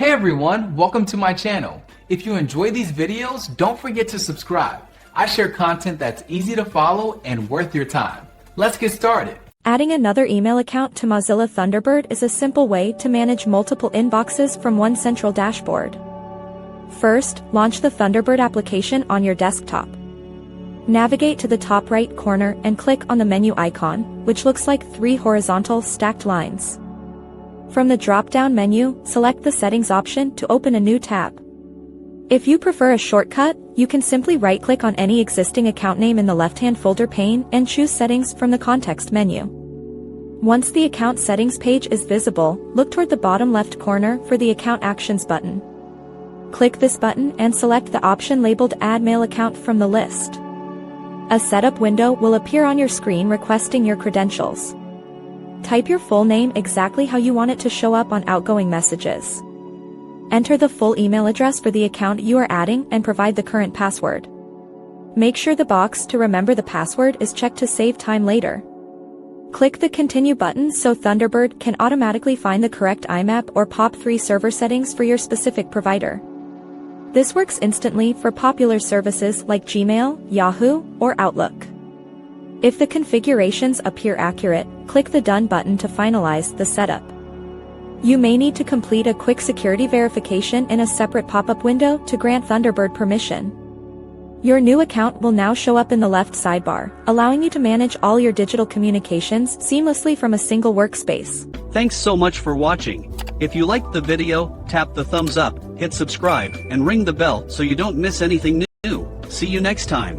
Hey everyone, welcome to my channel. If you enjoy these videos, don't forget to subscribe. I share content that's easy to follow and worth your time. Let's get started. Adding another email account to Mozilla Thunderbird is a simple way to manage multiple inboxes from one central dashboard. First, launch the Thunderbird application on your desktop. Navigate to the top right corner and click on the menu icon, which looks like 3 horizontal stacked lines. From the drop-down menu, select the Settings option to open a new tab. If you prefer a shortcut, you can simply right-click on any existing account name in the left-hand folder pane and choose Settings from the context menu. Once the Account Settings page is visible, look toward the bottom left corner for the Account Actions button. Click this button and select the option labeled Add Mail Account from the list. A setup window will appear on your screen requesting your credentials. Type your full name exactly how you want it to show up on outgoing messages. Enter the full email address for the account you are adding and provide the current password. Make sure the box to remember the password is checked to save time later. Click the Continue button so Thunderbird can automatically find the correct IMAP or POP3 server settings for your specific provider. This works instantly for popular services like Gmail, Yahoo, or Outlook. If the configurations appear accurate, click the Done button to finalize the setup. You may need to complete a quick security verification in a separate pop-up window to grant Thunderbird permission. Your new account will now show up in the left sidebar, allowing you to manage all your digital communications seamlessly from a single workspace. Thanks so much for watching. If you liked the video, tap the thumbs up, hit subscribe, and ring the bell so you don't miss anything new. See you next time.